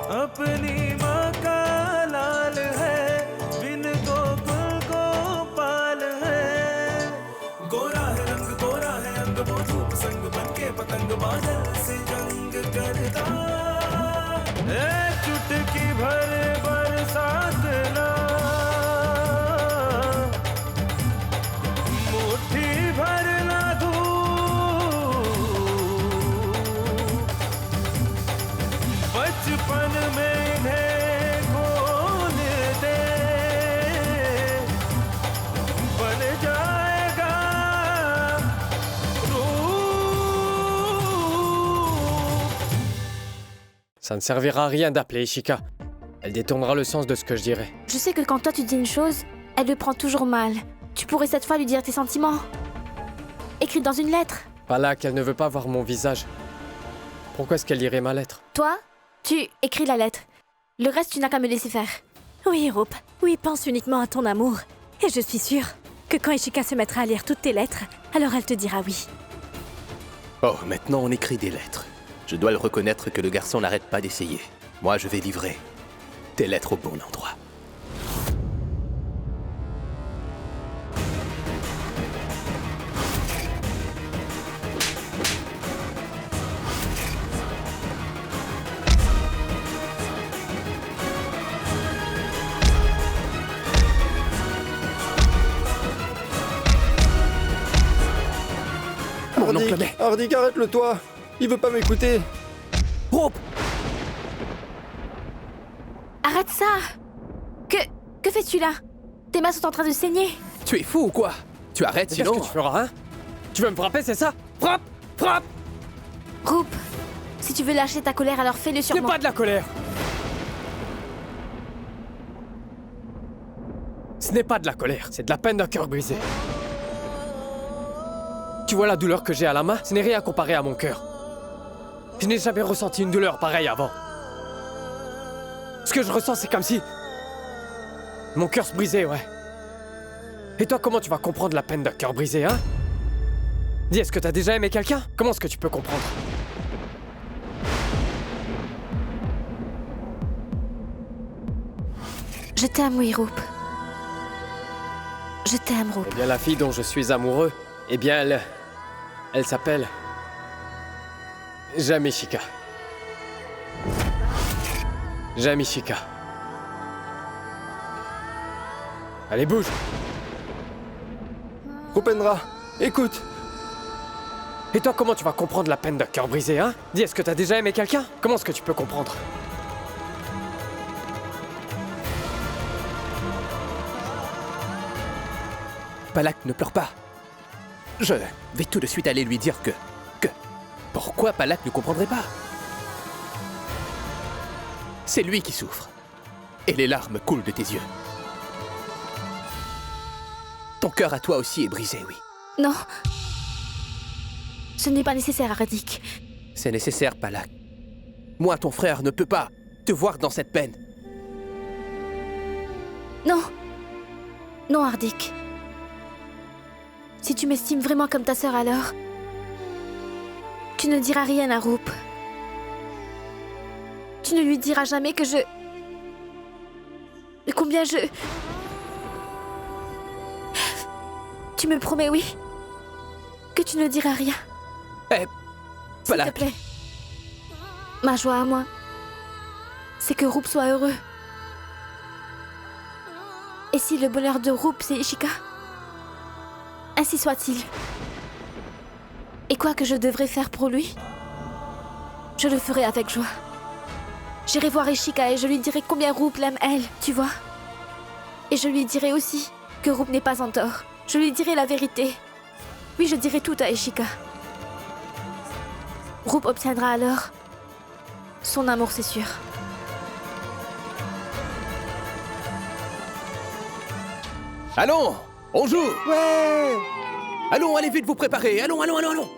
अपनी माँ का लाल है, बिन गोकुल गोपाल है। गोरा है रंग, गोरा है अंग, वो धूप संग बनके पतंग बादल से जंग करता। चुटकी भर बरसात ना, मुट्ठी भर ना धूप, बचपन में इन्हें खोल दे, बन जाएगा रूप। Ça ne servira à rien d'appeler Ishika. Elle détournera le sens de ce que je dirais. Je sais que quand toi tu dis une chose, elle le prend toujours mal. Tu pourrais cette fois lui dire tes sentiments. Écrit dans une lettre. Pas là qu'elle ne veut pas voir mon visage. Pourquoi est-ce qu'elle lirait ma lettre? Toi, tu écris la lettre. Le reste, tu n'as qu'à me laisser faire. Oui, Rup. Oui, pense uniquement à ton amour. Et je suis sûre que quand Ishika se mettra à lire toutes tes lettres, alors elle te dira oui. Oh, maintenant on écrit des lettres. Je dois le reconnaître que le garçon n'arrête pas d'essayer. Moi, je vais livrer tes lettres au bon endroit. Mon oncle May. Hardik, arrête-le toi. Il veut pas m'écouter. Rup! Arrête ça. Que fais-tu là? Tes mains sont en train de saigner. Tu es fou ou quoi? Tu arrêtes C'est ce sinon... que tu feras, hein? Tu veux me frapper, c'est ça? Frappe! Frappe! Rup, si tu veux lâcher ta colère, alors fais-le sur C'est moi. pas de la colère! Ce n'est pas de la colère, c'est de la peine d'un cœur brisé. Tu vois la douleur que j'ai à la main? Ce n'est rien comparé à mon cœur. Je n'ai jamais ressenti une douleur pareille avant. Ce que je ressens, c'est comme si... mon cœur se brisait, ouais. Et toi, comment tu vas comprendre la peine d'un cœur brisé, hein? Dis, est-ce que t'as déjà aimé quelqu'un? Comment est-ce que tu peux comprendre? Je t'aime, oui, Rup. Je t'aime, Rup. Eh bien, la fille dont je suis amoureux, eh bien, elle s'appelle... Jamishika. Jamishika. Allez, bouge! Rupendra, écoute. Et toi, comment tu vas comprendre la peine d'un cœur brisé, hein? Dis, est-ce que t'as déjà aimé quelqu'un? Comment est-ce que tu peux comprendre? Palak, ne pleure pas. Je vais tout de suite aller lui dire que... Pourquoi Palak ne comprendrait pas? C'est lui qui souffre. Et les larmes coulent de tes yeux. Ton cœur à toi aussi est brisé, oui. Non. Ce n'est pas nécessaire, Hardik. C'est nécessaire, Palak. Moi, ton frère, ne peut pas te voir dans cette peine. Non. Non, Hardik. Si tu m'estimes vraiment comme ta sœur, alors... tu ne diras rien à Rup. Tu ne lui diras jamais que je... combien je... Tu me promets, oui? Que tu ne diras rien. Eh, S'il te Palak, plaît. Ma joie à moi, c'est que Rup soit heureux. Et si le bonheur de Rup, c'est Ishika, ainsi soit-il. Et quoi que je devrais faire pour lui, je le ferai avec joie. J'irai voir Ishika et je lui dirai combien Rup l'aime elle, tu vois. Et je lui dirai aussi que Rup n'est pas en tort. Je lui dirai la vérité. Oui, je dirai tout à Ishika. Rup obtiendra alors son amour, c'est sûr. allons, on joue. Ouais. Allons, allez vite vous préparer. Allons, allons, allons, allons.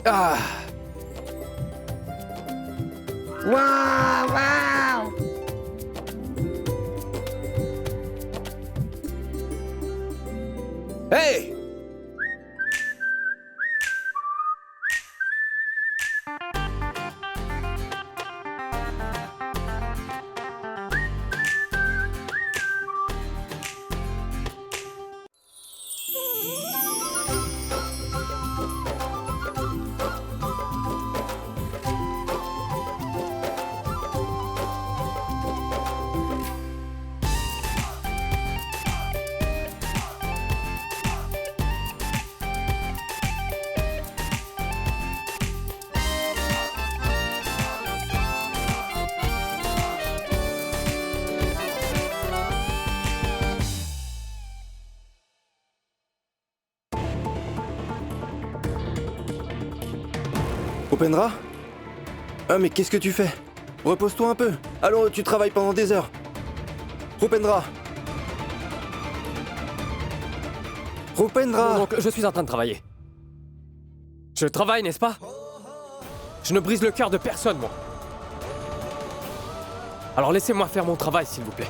Ah. Waouh, waouh. Hey! Opendra? Ah mais qu'est-ce que tu fais? Repose-toi un peu. Allons, tu travailles pendant des heures. Opendra! Opendra! Donc, je suis en train de travailler. Je travaille, n'est-ce pas? Je ne brise le cœur de personne, moi. Alors laissez-moi faire mon travail, s'il vous plaît.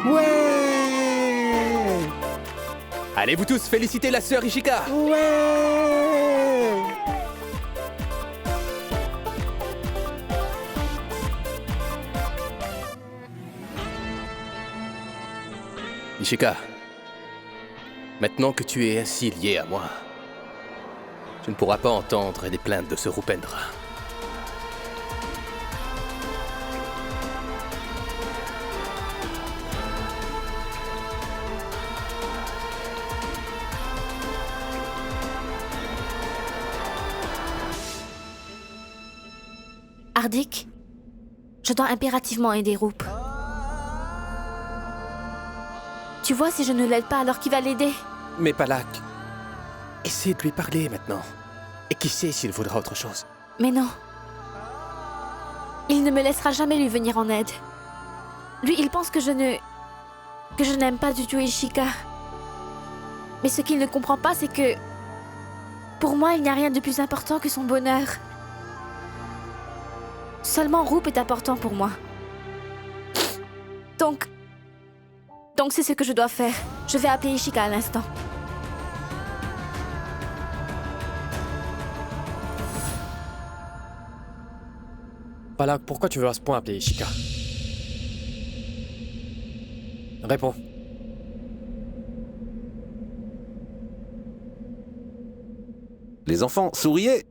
Ouais! Allez vous tous féliciter la sœur Ishika! Ouais! Ishika, maintenant que tu es ainsi lié à moi, tu ne pourras pas entendre les plaintes de ce Rupendra. Hardik, je dois impérativement aider Roop. Tu vois, si je ne l'aide pas, alors qui va l'aider? Mais Palak, essaie de lui parler maintenant. Et qui sait s'il voudra autre chose. Mais non. Il ne me laissera jamais lui venir en aide. Lui, il pense que je n'aime pas du tout Ishika. Mais ce qu'il ne comprend pas, c'est que... Pour moi, il n'y a rien de plus important que son bonheur. Seulement Roop est important pour moi. Donc c'est ce que je dois faire. Je vais appeler Ishika à l'instant. Palak, pourquoi tu veux à ce point appeler Ishika? Réponds. Les enfants, souriez!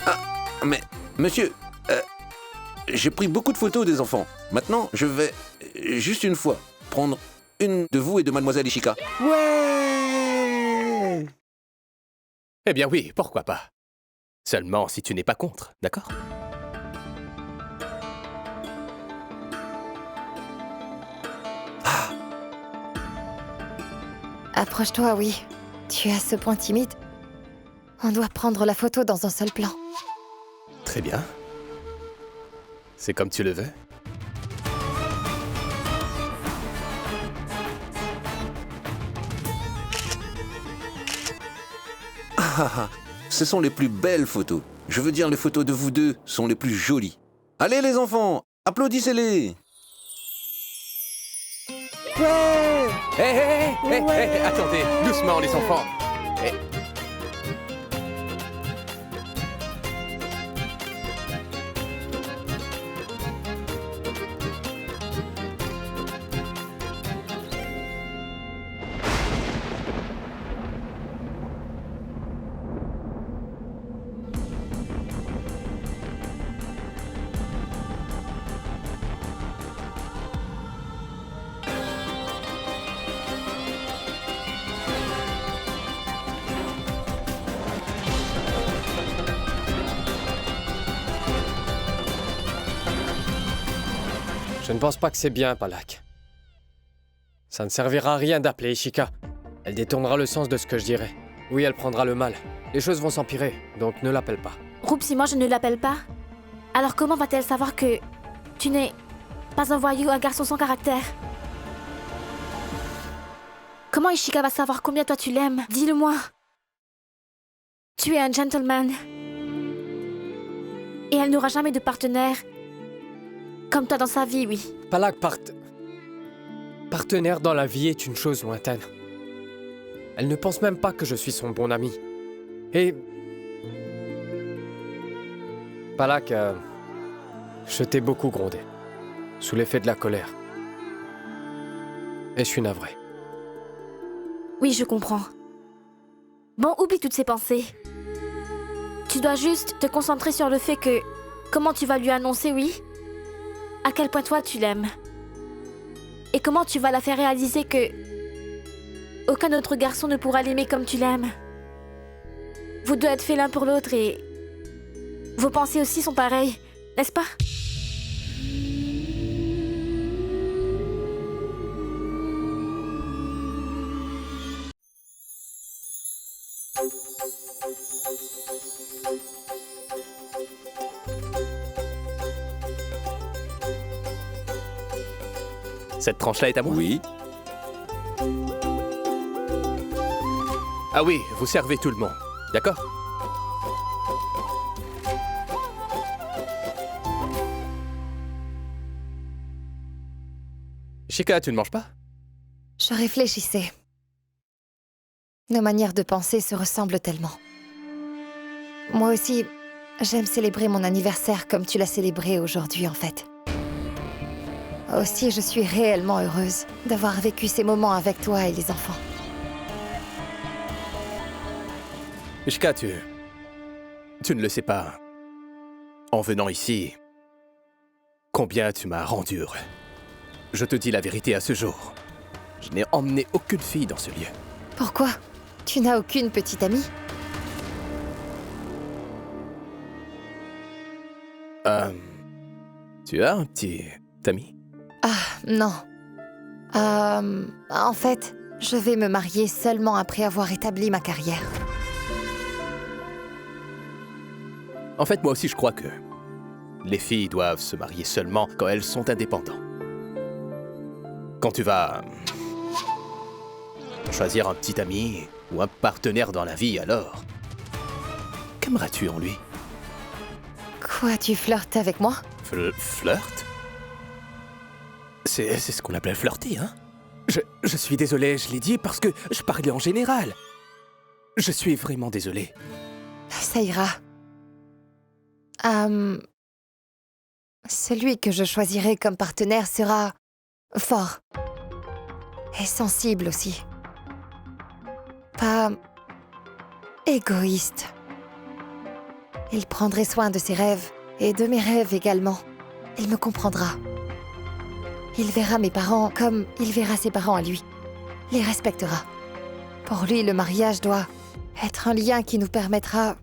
Ah, mais, monsieur, j'ai pris beaucoup de photos des enfants. Maintenant, je vais, juste une fois, prendre une de vous et de mademoiselle Ishika. Ouais! Eh bien oui, pourquoi pas. Seulement si tu n'es pas contre, d'accord? Approche-toi, oui. Tu es à ce point timide. On doit prendre la photo dans un seul plan. Très bien. C'est comme tu le veux. Ce sont les plus belles photos. Je veux dire, les photos de vous deux sont les plus jolies. Allez les enfants, applaudissez-les! Ouais! Hé, attendez, doucement les enfants. Eh, Je ne pense pas que c'est bien, Palak. Ça ne servira à rien d'appeler Ishika. Elle détournera le sens de ce que je dirai. Oui, elle prendra le mal. Les choses vont s'empirer, donc ne l'appelle pas. Roop, si moi je ne l'appelle pas, alors comment va-t-elle savoir que tu n'es pas un voyou, un garçon sans caractère? Comment Ishika va savoir combien toi tu l'aimes? Dis-le-moi. Tu es un gentleman. Et elle n'aura jamais de partenaire comme toi dans sa vie, oui. Palak, partenaire dans la vie est une chose lointaine. Elle ne pense même pas que je suis son bon ami. Et... Palak, je t'ai beaucoup grondé, sous l'effet de la colère. Et je suis navré. Oui, je comprends. Bon, oublie toutes ces pensées. Tu dois juste te concentrer sur le fait que... Comment tu vas lui annoncer, oui? À quel point toi tu l'aimes. Et comment tu vas la faire réaliser que... Aucun autre garçon ne pourra l'aimer comme tu l'aimes. Vous deux êtes faits l'un pour l'autre et... Vos pensées aussi sont pareilles, n'est-ce pas? Cette tranche-là est à moi? Oui. Ah oui, vous servez tout le monde. D'accord? Ishika, tu ne manges pas? Je réfléchissais. Nos manières de penser se ressemblent tellement. Moi aussi, j'aime célébrer mon anniversaire comme tu l'as célébré aujourd'hui, en fait. Aussi, je suis réellement heureuse d'avoir vécu ces moments avec toi et les enfants. Ishika, tu ne le sais pas. En venant ici, combien tu m'as rendu heureux. Je te dis la vérité à ce jour. Je n'ai emmené aucune fille dans ce lieu. Pourquoi? Tu n'as aucune petite amie? Tu as un petit ami? Ah, non. En fait, je vais me marier seulement après avoir établi ma carrière. En fait, moi aussi, je crois que les filles doivent se marier seulement quand elles sont indépendantes. Quand tu vas choisir un petit ami ou un partenaire dans la vie, alors, qu'aimeras-tu en lui? Quoi, tu flirtes avec moi? Flirt? C'est ce qu'on appelle flirter, hein? Je suis désolé, je l'ai dit parce que je parlais en général. Je suis vraiment désolé. Ça ira. Celui que je choisirai comme partenaire sera fort. Et sensible aussi. Pas égoïste. Il prendrait soin de ses rêves et de mes rêves également. Il me comprendra. Il verra mes parents comme il verra ses parents à lui. Les respectera. Pour lui, le mariage doit être un lien qui nous permettra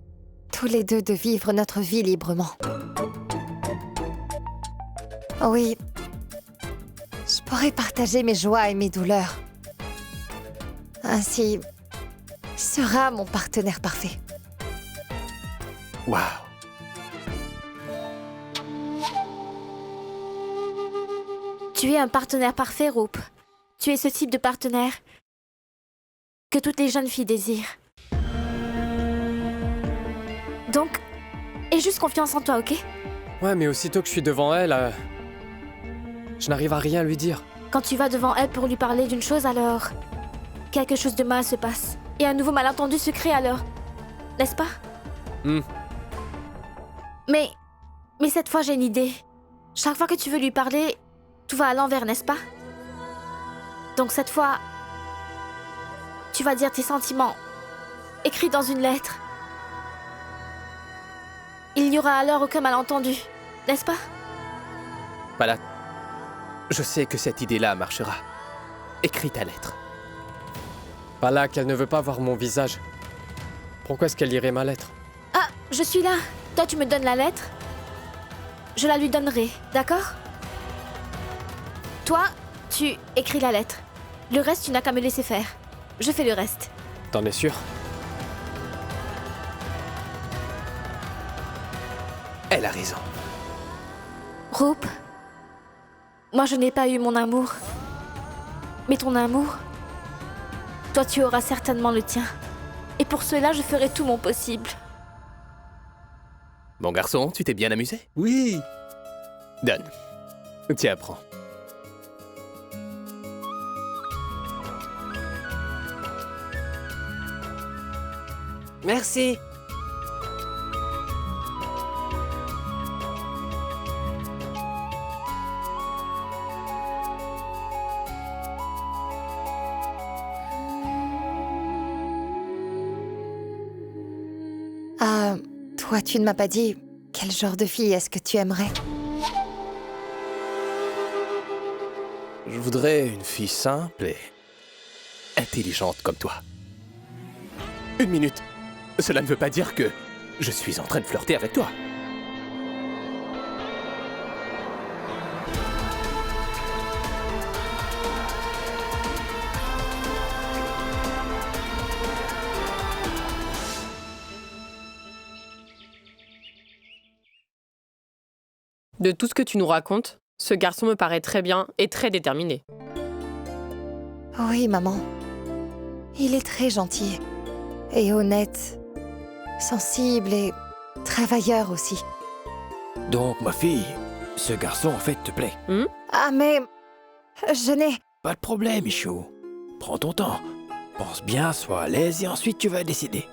tous les deux de vivre notre vie librement. Oui, je pourrais partager mes joies et mes douleurs. Ainsi, il sera mon partenaire parfait. Waouh! Tu es un partenaire parfait, Roop. Tu es ce type de partenaire que toutes les jeunes filles désirent. Donc, aie juste confiance en toi, ok? Ouais, mais aussitôt que je suis devant elle, je n'arrive à rien lui dire. Quand tu vas devant elle pour lui parler d'une chose, alors quelque chose de mal se passe. Et un nouveau malentendu se crée alors. N'est-ce pas? Mais cette fois, j'ai une idée. Chaque fois que tu veux lui parler, tout va à l'envers, n'est-ce pas? Donc cette fois, tu vas dire tes sentiments, écrits dans une lettre. Il n'y aura alors aucun malentendu, n'est-ce pas? Voilà. Je sais que cette idée-là marchera. Écris ta lettre. Palak, elle ne veut pas voir mon visage. Pourquoi est-ce qu'elle lirait ma lettre? Ah, je suis là. Toi, tu me donnes la lettre. Je la lui donnerai, d'accord? Toi, tu écris la lettre. Le reste, tu n'as qu'à me laisser faire. Je fais le reste. T'en es sûr? Elle a raison. Roop, moi je n'ai pas eu mon amour. Mais ton amour, toi tu auras certainement le tien. Et pour cela, je ferai tout mon possible. Mon garçon, tu t'es bien amusé? Oui. Donne. Tiens, prends. Merci. Ah, toi, tu ne m'as pas dit quel genre de fille est-ce que tu aimerais? Je voudrais une fille simple et intelligente comme toi. Une minute. Cela ne veut pas dire que je suis en train de flirter avec toi. De tout ce que tu nous racontes, ce garçon me paraît très bien et très déterminé. Oui, maman. Il est très gentil. Et honnête. Sensible et travailleur aussi. Donc, ma fille, ce garçon en fait te plaît. Ah, mais... je n'ai... Pas de problème, Michou. Prends ton temps. Pense bien, sois à l'aise et ensuite tu vas décider.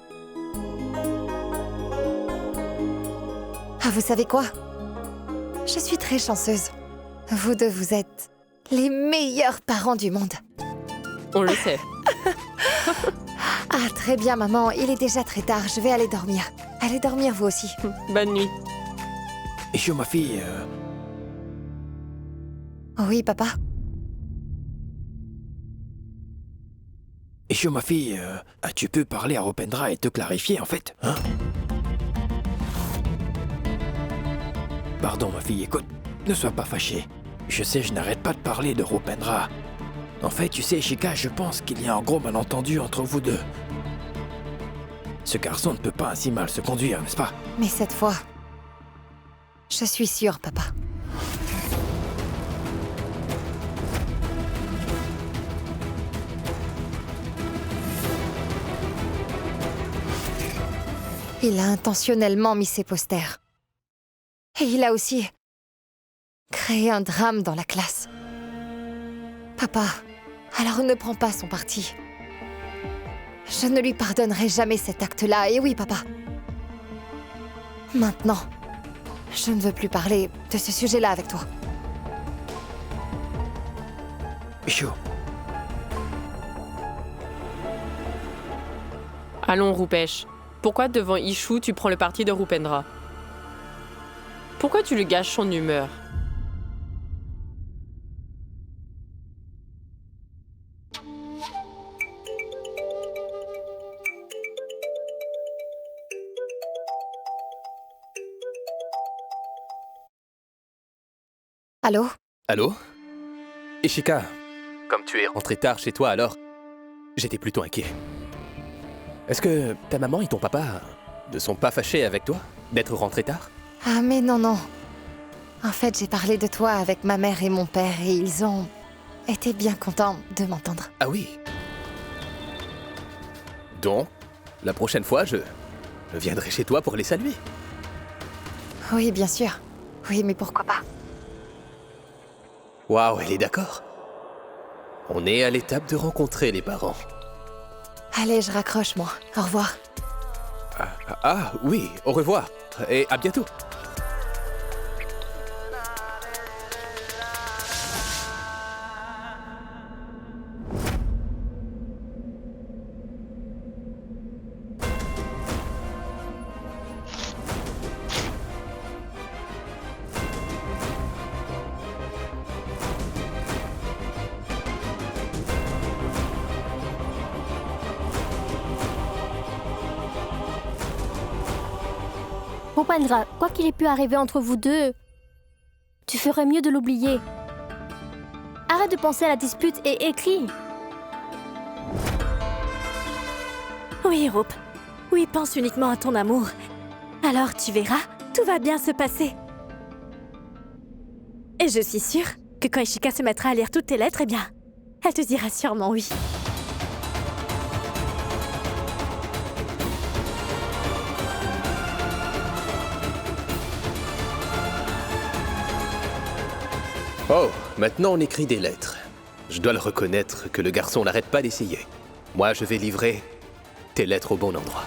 Ah, vous savez quoi? Je suis très chanceuse. Vous deux, vous êtes les meilleurs parents du monde. On le sait. Ah, très bien, maman. Il est déjà très tard. Je vais aller dormir. Allez dormir, vous aussi. Bonne nuit. Michou, ma fille, Oui, papa. Michou, ma fille, tu peux parler à Ropendra et te clarifier, en fait, hein? Pardon, ma fille, écoute, ne sois pas fâchée. Je sais, je n'arrête pas de parler de Ropendra. En fait, tu sais, Ishika, je pense qu'il y a un gros malentendu entre vous deux. Ce garçon ne peut pas ainsi mal se conduire, n'est-ce pas? Mais cette fois... je suis sûre, papa. Il a intentionnellement mis ses posters. Et il a aussi créé un drame dans la classe. Papa, alors ne prends pas son parti. Je ne lui pardonnerai jamais cet acte-là, et oui, papa. Maintenant, je ne veux plus parler de ce sujet-là avec toi. Michou, Allons, Rupesh. Pourquoi devant Ishu, tu prends le parti de Rupendra? Pourquoi tu lui gâches son humeur? Allô? Allô? Ishika, comme tu es rentré tard chez toi alors, j'étais plutôt inquiet. Est-ce que ta maman et ton papa ne sont pas fâchés avec toi d'être rentré tard? Ah mais non, non. En fait, j'ai parlé de toi avec ma mère et mon père et ils ont été bien contents de m'entendre. Ah oui. Donc, la prochaine fois, je viendrai chez toi pour les saluer. Oui, bien sûr. Oui, mais pourquoi pas? Waouh, elle est d'accord. On est à l'étape de rencontrer les parents. Allez, je raccroche, moi. Au revoir. Ah oui, au revoir et à bientôt. Rupendra, quoi qu'il ait pu arriver entre vous deux, tu ferais mieux de l'oublier. Arrête de penser à la dispute et écris. Oui, Rope. Oui, pense uniquement à ton amour. Alors tu verras, tout va bien se passer. Et je suis sûre que quand Ishika se mettra à lire toutes tes lettres, eh bien, elle te dira sûrement oui. Oh, maintenant on écrit des lettres. Je dois le reconnaître que le garçon n'arrête pas d'essayer. Moi, je vais livrer tes lettres au bon endroit.